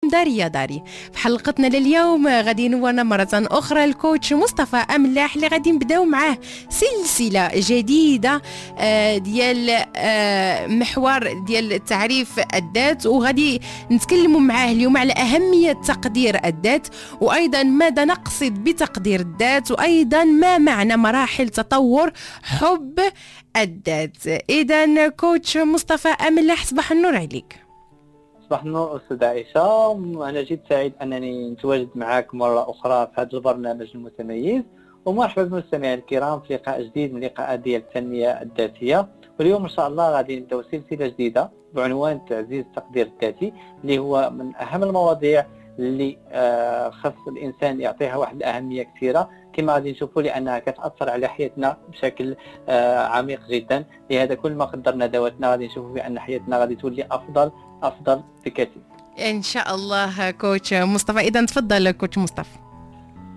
داري يا داري. في حلقتنا لليوم غادي نورنا مرة أخرى الكوتش مصطفى أملاح اللي غادي نبداو معاه سلسلة جديدة ديال محور ديال تعريف الذات، وغادي نتكلموا معاه اليوم على أهمية تقدير الذات، وأيضا ماذا نقصد بتقدير الذات، وأيضا ما معنى مراحل تطور حب الذات. إذن كوتش مصطفى أملاح، صباح النور عليك. صباح النور أستاذ عائشة، أنا جد سعيد أنني نتواجد معك مرة أخرى في هذا البرنامج المتميز، ومرحبا بالمستمعين الكرام في لقاء جديد من لقاءات ديال التنمية الذاتية. واليوم إن شاء الله غادي نبداو سلسلة جديدة بعنوان تعزيز التقدير الذاتي، اللي هو من أهم المواضيع اللي خص الإنسان يعطيها واحد الأهمية كثيرة، كما غادي نشوفوا لأنها كتأثر على حياتنا بشكل عميق جدا. لهذا كل ما قدرنا ذواتنا غادي نشوفوا بأن حياتنا غادي تولي أفضل بكثير إن شاء الله. كوتش مصطفى، إذا تفضل كوتش مصطفى.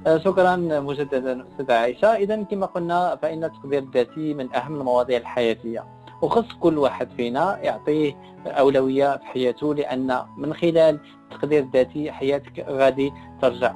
شكرا مجددا أستاذ عائشة. إذا كما قلنا فإن التقدير الذاتي من أهم المواضيع الحياتية، وخص كل واحد فينا يعطيه أولوية في حياته، لأن من خلال التقدير الذاتي حياتك غادي ترجع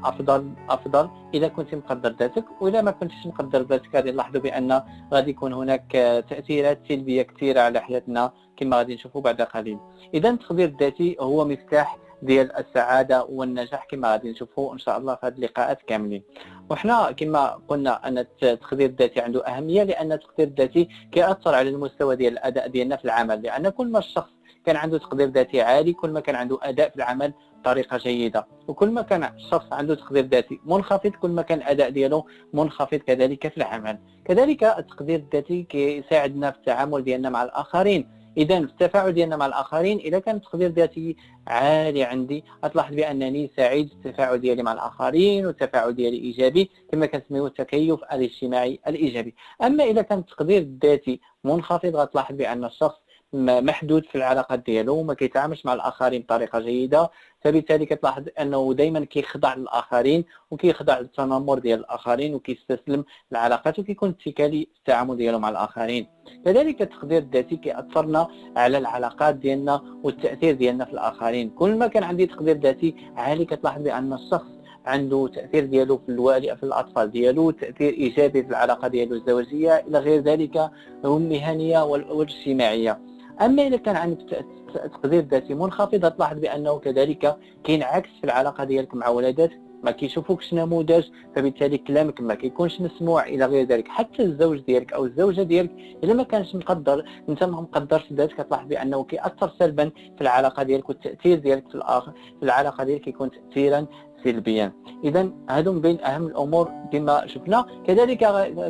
أفضل إذا كنت مقدر ذاتك. وإذا ما كنتش مقدر ذاتك غادي نلاحظوا بأن غادي يكون هناك تأثيرات سلبية كثيرة على حياتنا كما غادي نشوفوا بعد قليل. إذا التقدير الذاتي هو مفتاح ديال السعادة والنجاح كما غادي نشوفوا إن شاء الله في هذه اللقاءات كاملين. وحنا كما قلنا أن التقدير الذاتي عنده أهمية، لأن التقدير الذاتي كيأثر على المستوى ديال الأداء ديالنا في العمل، لأن كل ما الشخص كان عنده تقدير ذاتي عالي كل ما كان عنده أداء في العمل بطريقة جيدة، وكل ما كان الشخص عنده تقدير ذاتي منخفض كل ما كان الأداء ديالو منخفض كذلك في العمل. كذلك التقدير الذاتي كيساعدنا في التعامل ديالنا مع الآخرين. إذا في التفاعل ديالنا مع الآخرين إذا كان التقدير الذاتي عالي عندي غتلاحظ بأنني سعيد في التفاعل ديالي مع الآخرين، والتفاعل ديالي إيجابي كما كنسميوه التكيف الاجتماعي الإيجابي. أما إذا كان التقدير الذاتي منخفض غتلاحظ بأن الشخص محدود في العلاقات ديالو وما كيتعاملش مع الآخرين بطريقة جيدة، فبالتالي كتلاحظ أنه دائما كيخضع للآخرين وكيخضع للتنمر ديال الآخرين وكيستسلم للعلاقات وكيكون اتكالي في التعامل ديالو مع الآخرين. كذلك التقدير الذاتي كيأثرنا على العلاقات ديالنا والتأثير ديالنا في الآخرين. كل ما كان عندي تقدير ذاتي عالي كتلاحظ بأن الشخص عنده تأثير ديالو في الأطفال ديالو، تأثير إيجابي في العلاقة ديالو الزوجية إلى غير ذلك والمهنية والاجتماعية. أما إذا كان عندك تقدير ذاتي منخفض تلاحظ بأنه كذلك كينعكس في العلاقة ديالك مع ولاداتك، ما كيشوفوكش نموذج، فبالتالي كلامك ما كيكونش مسموع إلى غير ذلك. حتى الزوج ديالك أو الزوجة ديالك إذا ما كانش مقدر، أنت ما مقدرش ذاتك، كتلاحظ بأنه كيأثر سلبا في العلاقة ديالك، والتأثير ديالك في العلاقة ديالك كيكون تأثيرا سلبيا. اذا هادو من بين اهم الامور كما شفنا.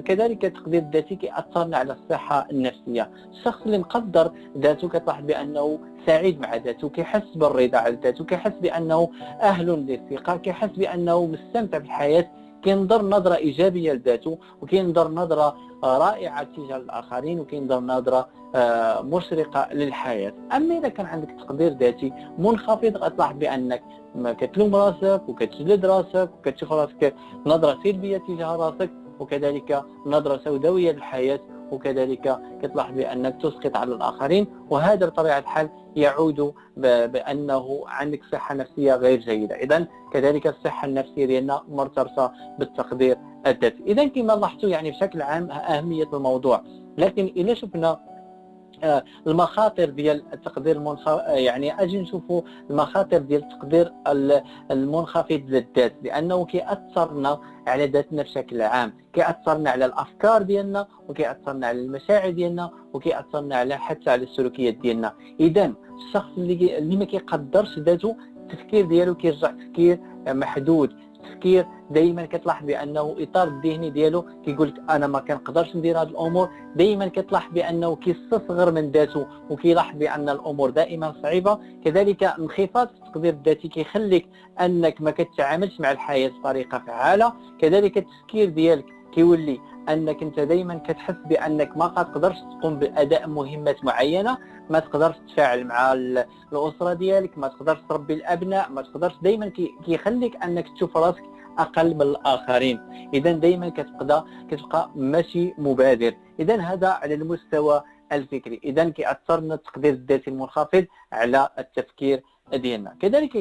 كذلك التقدير الذاتي كيأثرنا على الصحه النفسيه. الشخص اللي مقدر ذاته كتلاحظ بانه سعيد مع ذاته، كيحس بالرضا على ذاته، كيحس بانه اهل للثقه، كيحس بانه مستمتع بالحياه، كينظر نظره ايجابيه لذاته، وكينظر نظره رائعه تجاه الاخرين، وكينظر نظره مشرقه للحياه. اما اذا كان عندك تقدير ذاتي منخفض غتلاحظ بانك ما كتلوم راسك وكتجلد راسك وكتشوف راسك نظره سلبيه تجاه راسك، وكذلك نظره سوداويه للحياه، وكذلك كتلاحظ بانك تسقط على الاخرين، وهذا بطبيعه الحال يعود بانه عندك صحه نفسيه غير جيده. اذا كذلك الصحه النفسيه ديالنا مرتبطه بالتقدير الذاتي. اذا كما لاحظتوا يعني بشكل عام اهميه الموضوع. لكن اذا شفنا المخاطر ديال التقدير يعني اجي نشوفوا المخاطر ديال التقدير المنخفض للذات، لانه كيأثرنا على ذاتنا بشكل عام، كيأثرنا على الافكار ديالنا، وكيأثرنا على المشاعر ديالنا، وكيأثرنا على حتى على السلوكيات ديالنا. اذا الشخص اللي ما كيقدرش ذاته التفكير ديالو كيرجع تفكير محدود، تفكير دائما كتلاحظ بانه الاطار الذهني ديالو كيقول لك انا ما كنقدرش ندير هذه الامور، دائما كتلاحظ بانه كيستصغر من ذاته وكيلاحظ بان الامور دائما صعيبه. كذلك انخفاض في التقدير الذاتي كيخليك انك ما كتعاملش مع الحياه بطريقه فعاله. كذلك التفكير ديالك كيولي انك انت دائما كتحس بانك ما قادرش تقوم باداء مهمات معينه، ما تقدرش تتفاعل مع الاسره ديالك، ما تقدرش تربي الابناء، ما تقدرش، دائما كيخليك انك تشوف راسك اقل من الاخرين. اذا دائما كتبقى ماشي مبادر. اذا هذا على المستوى الفكري. اذا كيأثرنا التقدير الذاتي المنخفض على التفكير ديالنا. كذلك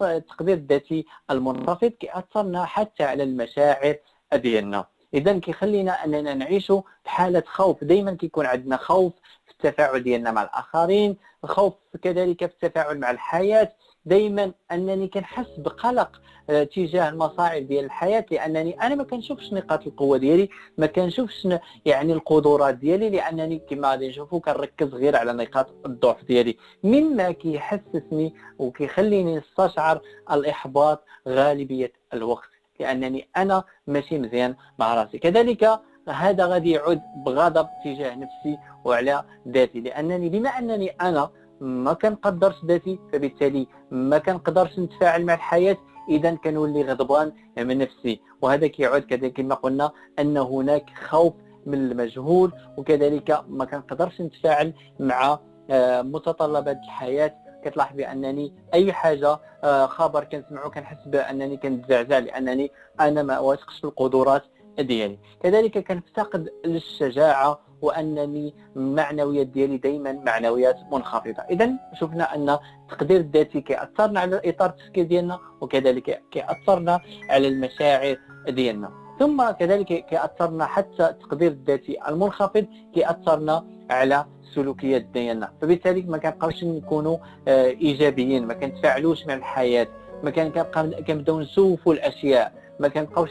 التقدير الذاتي المنخفض كيأثرنا حتى على المشاعر ديالنا. اذا كيخلينا اننا نعيشوا بحاله خوف، دائما كيكون عندنا خوف في التفاعل ديالنا مع الاخرين، خوف كذلك في التفاعل مع الحياه، دائما انني كنحس بقلق تجاه المصاعب ديال الحياه، لانني انا ما كنشوفش نقاط القوه ديالي، ما كنشوفش يعني القدرات ديالي، لانني كما غادي نشوفوا كنركز غير على نقاط الضعف ديالي، مما كيحسسني وكيخليني نستشعر الاحباط غالبيه الوقت، لانني انا ماشي مزيان مع راسي. كذلك هذا غادي يعود بغضب تجاه نفسي وعلى ذاتي، لانني بما انني انا ما كنقدرش ذاتي، فبالتالي ما كنقدرش نتفاعل مع الحياه، اذا كنولي غضبان من نفسي. وهذا كيعود كذلك كما قلنا ان هناك خوف من المجهول، وكذلك ما كنقدرش نتفاعل مع متطلبات الحياه. كتلاحظ بانني اي حاجه خبر كنسمعو كنحس بانني كنتزعزع، لانني انا ما واثقش في القدرات ديالي. كذلك كنفتقد للشجاعه، وانني المعنويات ديالي دائما معنويات منخفضه. اذا شفنا ان التقدير الذاتي كيأثرنا على الاطار التفكير ديالنا، وكذلك كيأثرنا على المشاعر ديالنا، ثم كذلك كيأثرنا حتى التقدير الذاتي المنخفض كيأثرنا على السلوكيات ديالنا، فبالتالي ما كنبقاوش نكونوا ايجابيين، ما كنتفاعلوش مع الحياه، ما كنبداو نسوفوا الاشياء، ما كنبقاوش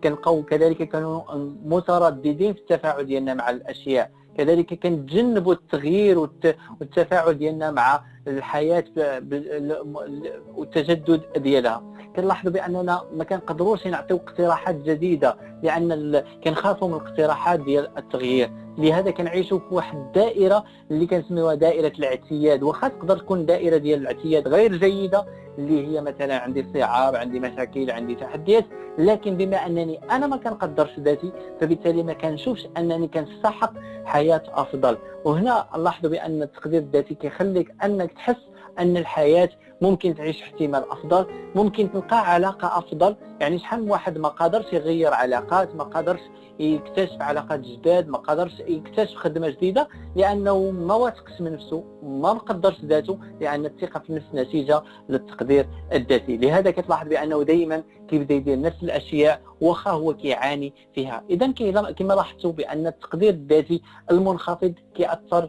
كنبقاو كذلك كانوا مترددين في التفاعل ديالنا مع الاشياء. كذلك كنتجنبوا التغيير والتفاعل ديالنا مع الحياه والتجدد ديالها. كنلاحظوا باننا ما كنقدروش نعطيو اقتراحات جديده، لان كنخافوا من الاقتراحات ديال التغيير، لهذا كنعيشوا في واحد الدائره اللي كنسميوها دائره الاعتياد. واخا تقدر تكون دائره ديال الاعتياد غير جيده، اللي هي مثلا عندي صعاب، عندي مشاكل، عندي تحديات، لكن بما انني انا ما كنقدرش ذاتي، فبالتالي ما كنشوفش انني كنستحق حياه افضل. وهنا نلاحظوا بان التقدير الذاتي كيخليك انك تحس ان الحياه ممكن تعيش احتمال افضل، ممكن تلقى علاقه افضل. يعني شحال من واحد ما قادرش يغير علاقات، ما قادرش يكتشف علاقات جداد، ما قادرش يكتشف خدمه جديده، لانه ما واثقش من نفسه، ما مقدرش ذاته، لان الثقه في النفس نتيجه للتقدير الذاتي. لهذا كتلاحظ بانه دائما كيبدا يدير نفس الاشياء واخا هو كيعاني فيها. اذا كما لاحظتوا بان التقدير الذاتي المنخفض كيأثر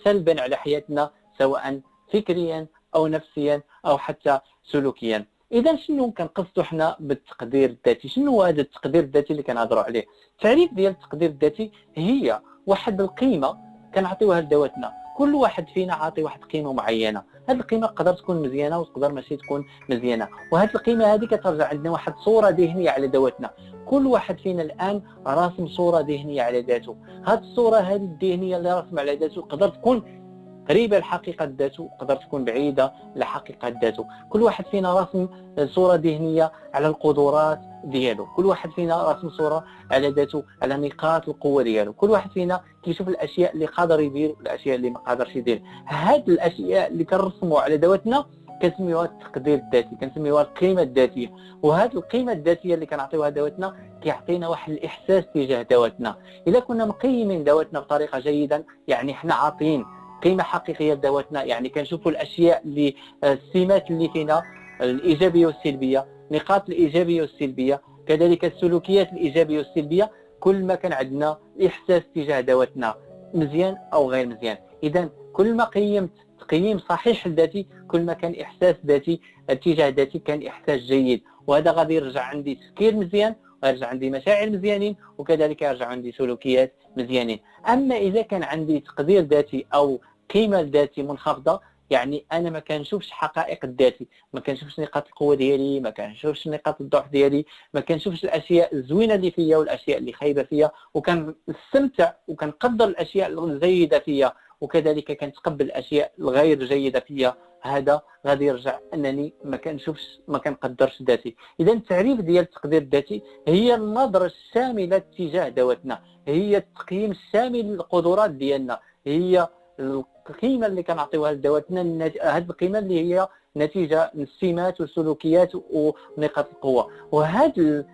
سلبا على حياتنا، سواء فكريا او نفسيا او حتى سلوكيا. اذا شنو كنقصدوا حنا بالتقدير الذاتي؟ شنو هو هذا التقدير الذاتي اللي كنهضروا عليه؟ التعريف ديال التقدير الذاتي هي واحد القيمه كنعطيوها لذواتنا، كل واحد فينا عاطي واحد القيمه معينه، هذه القيمه تقدر تكون مزيانه وتقدر ماشي تكون مزيانه، وهذه القيمه هذه كترجع عندنا واحد صوره ذهنيه على ذواتنا. كل واحد فينا الان راسم صوره ذهنيه على ذاته، هذه الصوره هذه الذهنيه اللي راسم على ذاته تقدر تكون قريبه لحقيقه ذاته، تقدر تكون بعيده لحقيقه ذاته. كل واحد فينا راسم صوره ذهنيه على القدرات ديالو، كل واحد فينا راسم صوره على ذاته على نقاط القوه ديالو، كل واحد فينا كيشوف الاشياء اللي قادر يدير والاشياء اللي ما قادرش يدير. هاد الاشياء اللي كنرسموا على ذواتنا كنسميوها التقدير الذاتي، كنسميوها القيمه الذاتيه. وهذه القيمه الذاتيه اللي كنعطيوها ذواتنا كيعطينا واحد الاحساس تجاه ذواتنا. اذا كنا مقيمين ذواتنا بطريقه جيده، يعني حنا عاطين قيمه حقيقيه لذواتنا، يعني كنشوفوا الاشياء اللي السمات اللي فينا الايجابيه والسلبيه، نقاط الايجابيه والسلبيه، كذلك السلوكيات الايجابيه والسلبيه. كل ما كان عندنا احساس تجاه ذواتنا مزيان او غير مزيان. اذا كل ما قيمت تقييم صحيح لذاتي، كل ما كان احساس ذاتي تجاه ذاتي كان احساس جيد، وهذا غادي يرجع عندي تفكير مزيان، ويرجع عندي مشاعر مزيانين، وكذلك يرجع عندي سلوكيات مزيانين. اما اذا كان عندي تقدير ذاتي او قيمه ذاتي منخفضه، يعني انا ما كنشوفش حقائق ذاتي، ما كنشوفش نقاط القوه ديالي، ما كنشوفش نقاط الضعف ديالي، ما كنشوفش الاشياء الزوينه اللي فيا والاشياء اللي خايبه فيا، وكنستمتع وكنقدر الاشياء الجيده فيا، وكذلك كنتقبل الاشياء الغير جيده فيا. هذا غادي يرجع انني ما كنشوفش ما كنقدرش ذاتي. اذا التعريف ديال التقدير الذاتي هي النظره الشامله تجاه ذواتنا، هي التقييم الشامل للقدرات ديالنا، هي القيمه اللي كنعطيوها لذواتنا. هذه القيمه اللي هي نتيجه من السمات والسلوكيات ونقاط القوه، وهذه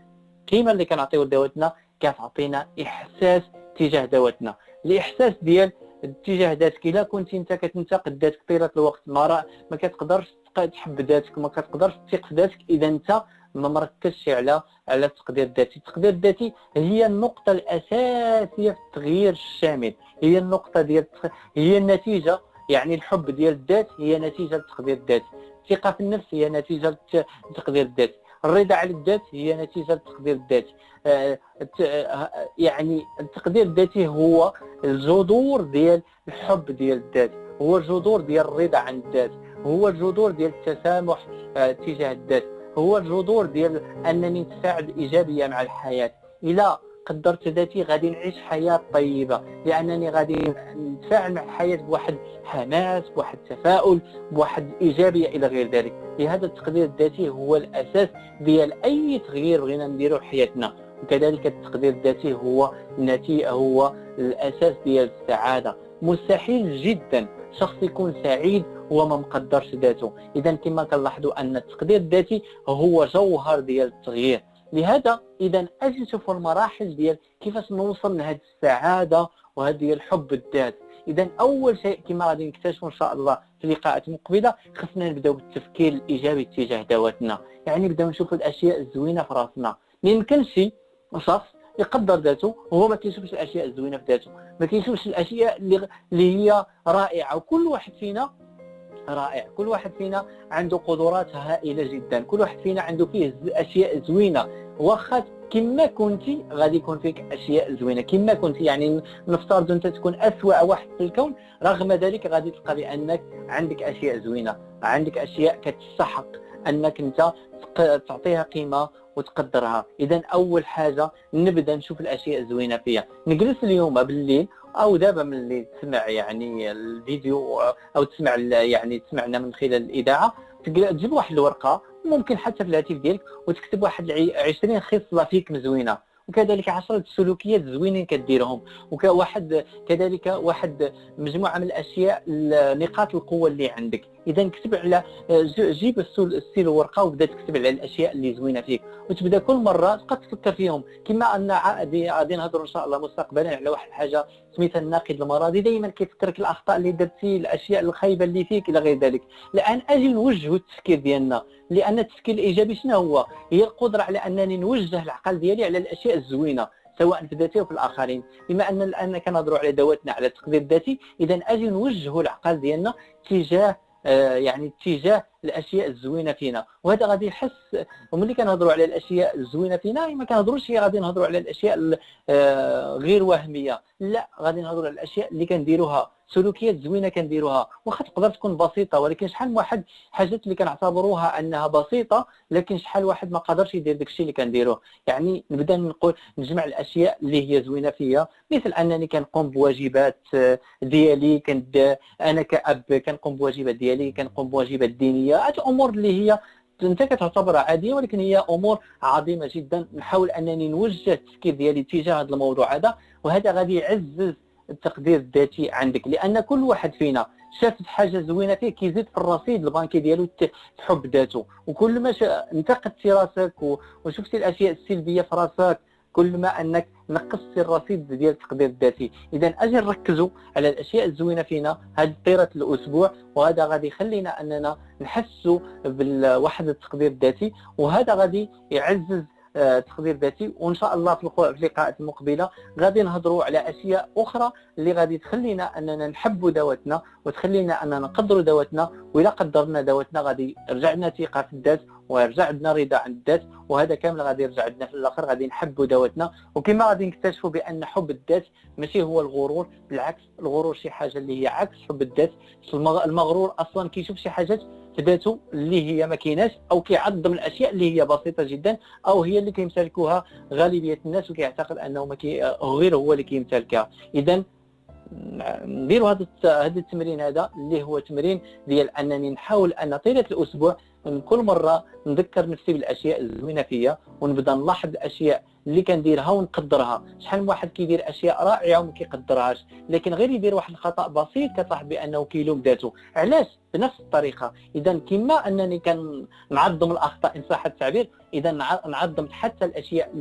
القيمه اللي كنعطيوها لذواتنا كتعطينا احساس تجاه ذواتنا، الاحساس ديال اتجاه ذاتك. الا كنت انت كتنتقد ذاتك طيله الوقت، ما كتقدرش تحب ذاتك، ما كتقدرش تثق في ذاتك، اذا انت ما مركزش على التقدير الذاتي. التقدير الذاتي هي النقطه الاساسيه في التغيير الشامل، هي النقطه ديال هي النتيجه، يعني الحب ديال الذات هي نتيجه للتقدير الذاتي، الثقه في النفس هي نتيجه للتقدير الذاتي، الرضا على الذات هي نتيجه للتقدير الذاتي. يعني التقدير الذاتي هو الجذور ديال الحب ديال الذات، هو الجذور ديال الرضا عن الذات، هو الجذور ديال التسامح تجاه الذات، هو الجذور ديال انني نتفاعل ايجابيه مع الحياه. الى قدرت ذاتي غادي نعيش حياه طيبه، لانني غادي نتفاعل مع الحياه بواحد حماس، بواحد تفاؤل، بواحد ايجابيه الى غير ذلك. لهذا التقدير الذاتي هو الاساس ديال اي تغيير بغينا نديرو في حياتنا، وكذلك التقدير الذاتي هو هو الاساس ديال السعاده. مستحيل جدا شخص يكون سعيد وهو ما مقدرش ذاته. اذا كما كنلاحظوا ان التقدير الذاتي هو جوهر ديال التغيير. لهذا اذا اجي نشوفوا المراحل ديال كيفاش نوصل لهذه السعاده وهذا ديال الحب الذات. اذا اول شيء كما غادي نكتشفوا ان شاء الله في اللقاءات المقبله، خصنا نبداو بالتفكير الايجابي تجاه ذواتنا، يعني نبداو نشوفوا الاشياء الزوينه في راسنا. ما يمكنش شخص يقدر ذاته وهو ما كيشوفش الاشياء الزوينه في ذاته، ما كيشوفش الاشياء اللي هي رائعه. وكل واحد فينا رائع، كل واحد فينا عنده قدرات هائله جدا، كل واحد فينا عنده فيه اشياء زوينه. واخا كما كنتي غادي يكون فيك اشياء زوينه، كما كنتي يعني نفترض انت تكون اسوأ واحد في الكون، رغم ذلك غادي تلقى بانك عندك اشياء زوينه، عندك اشياء كتستحق انك انت تعطيها قيمه وتقدرها. اذا اول حاجه نبدا نشوف الاشياء الزوينه فيها. نجلس اليوم بالليل او دابا من اللي تسمع يعني الفيديو او تسمع يعني تسمعنا من خلال الاذاعه، تجيب واحد الورقه، ممكن حتى في الهاتف ديالك، وتكتب واحد 20 خصله فيك مزوينه، وكذلك 10 سلوكيات زوينين كديرهم، وواحد كذلك واحد مجموعه من الاشياء نقاط القوه اللي عندك. اذا كتب على جيب السيل ورقه وبدا تكتب على الاشياء اللي زوينه فيك، وتبدا كل مره تبقى تفكر فيهم. كما ان غادي نهضروا ان شاء الله مستقبلا على واحد الحاجه سميتها الناقد المرضي، دائما كيفكرك الاخطاء اللي درتي، الاشياء الخايبه اللي فيك الى غير ذلك. الان اجي نوجهوا التفكير ديالنا، لان التفكير الايجابي شنو هو؟ هي القدره على انني نوجه العقل ديالي على الاشياء الزوينه سواء في ذاتي وفي الاخرين. بما ان الان كنهضروا على ذواتنا، على التقدير الذاتي، اذا اجي نوجهوا العقل ديالنا تجاه يعني اتجاه الاشياء الزوينه فينا. وهذا غادي يحس، وملي كنهضروا على الاشياء الزوينه فينا ما كنهضروش غادي نهضروا على الاشياء غير وهميه، لا، غادي نهضروا على الاشياء اللي كنديروها، سلوكيات زوينه كنديروها، واخا تقدر تكون بسيطه، ولكن شحال من واحد حاجات اللي كنعتبروها انها بسيطه، لكن شحال واحد ما قدرش يدير داكشي اللي كنديروه. يعني نبدا نقول نجمع الاشياء اللي هي زوينه فيا، مثل انني كنقوم بواجبات ديالي، انا كأب كنقوم بواجبات ديالي، كنقوم بواجبات دينيه، هاد امور اللي هي انت كتعتبرها عاديه ولكن هي امور عظيمه جدا. نحاول انني نوجه التفكير ديالي تجاه هذا الموضوع هذا، وهذا غادي يعزز التقدير الذاتي عندك. لان كل واحد فينا شاف حاجه زوينه فيه كيزيد في الرصيد البنكي ديالو تحب ذاته. وكل ما انتقدتي راسك وشفتي الاشياء السلبيه في راسك، كل ما انك نقصتي الرصيد ديال التقدير الذاتي. اذا اجي نركزوا على الاشياء الزوينه فينا هذه طيله الاسبوع، وهذا غادي يخلينا اننا نحسوا بواحد التقدير الذاتي، وهذا غادي يعزز تقدير ذاتي. وان شاء الله في اللقاءات المقبله غادي نهضروا على اشياء اخرى اللي غادي تخلينا اننا نحبوا ذواتنا وتخلينا اننا نقدروا ذواتنا. واذا قدرنا ذواتنا غادي يرجع لنا ثقه في الذات ويرجع عندنا رضا عن الذات، وهذا كامل غادي يرجع عندنا في الاخر غادي نحبوا ذواتنا. وكما غادي نكتشفوا بان حب الذات ماشي هو الغرور، بالعكس الغرور شي حاجه اللي هي عكس حب الذات. المغرور اصلا كيشوف شي حاجات في ذاته اللي هي ما كايناش، او كيعظم الاشياء اللي هي بسيطه جدا او هي اللي كيمتلكوها غالبيه الناس، وكيعتقد انه ما غير هو اللي كيمتلكها. اذا نديروا هذا التمرين هذا اللي هو تمرين ديال انني نحاول ان طيله الاسبوع كل مره نذكر نفسي بالاشياء الزوينه فيا، ونبدا نلاحظ الاشياء اللي كنديرها ونقدرها. شحال من واحد كيدير اشياء رائعه وما كيقدرهاش، لكن غير يدير واحد الخطا بسيط كتلاحظ بانه كيلوم ذاته. علاش؟ بنفس الطريقه. اذا كما انني كنعظم الاخطاء ان صح التعبير، اذا نعظم حتى الاشياء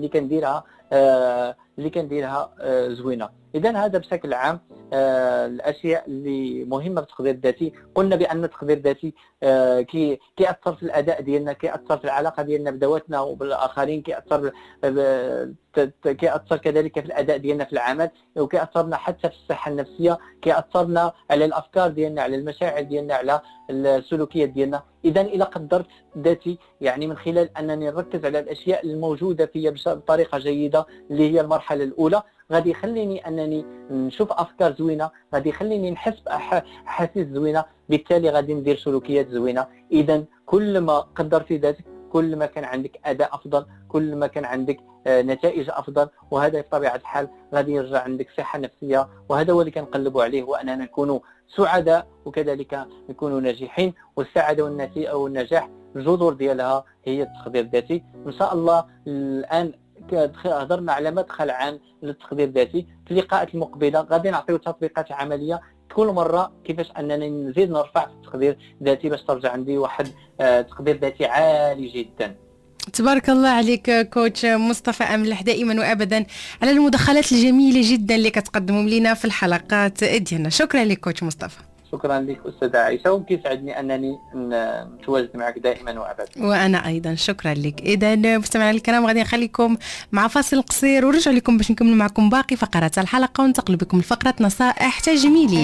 اللي كنديرها زوينه. اذا هذا بشكل عام الاشياء اللي مهمه في التقدير الذاتي. قلنا بان التقدير الذاتي كيأثر في الاداء ديالنا، كيأثر في العلاقه ديالنا بذواتنا وبالاخرين، كيأثر كذلك في الاداء ديالنا في العمل، وكيأثرنا حتى في الصحه النفسيه، كيأثرنا على الافكار ديالنا، على المشاعر ديالنا، على السلوكيات ديالنا. اذا الى قدرت ذاتي يعني من خلال انني نركز على الاشياء الموجوده فيا بطريقه جيده اللي هي المرحله الاولى، غادي يخليني انني نشوف افكار زوينه، غادي يخليني نحس باحاسيس زوينه، بالتالي غادي ندير سلوكيات زوينه. اذا كل ما قدرتي ذاتك كل ما كان عندك اداء افضل، كل ما كان عندك نتائج افضل، وهذا بطبيعه الحال غادي يرجع عندك صحه نفسيه. وهذا هو اللي كنقلبوا عليه، هو اننا نكونوا سعداء وكذلك نكونوا ناجحين. والسعاده والنجاح الجذور ديالها هي التقدير الذاتي. ان شاء الله الان هضرنا على مدخل عام للتقدير الذاتي. في اللقاءات المقبله غادي نعطيو تطبيقات عمليه كل مره كيفاش اننا نزيد نرفع في التقدير الذاتي باش ترجع عندي واحد تقدير ذاتي عالي جدا. تبارك الله عليك كوتش مصطفى أملح، دائما وابدا على المداخلات الجميله جدا اللي كتقدمهم لنا في الحلقات ديالنا. شكرا لك كوتش مصطفى. شكرا لك استاذه عائشه، وكيسعدني انني نتواجد معك دائما وابدا. وانا ايضا شكرا لك. اذا مستمعينا الكرام غادي نخليكم مع فاصل قصير ونرجع لكم باش نكمل معكم باقي فقرات الحلقه وننتقل بكم لفقره نصائح تجميليه.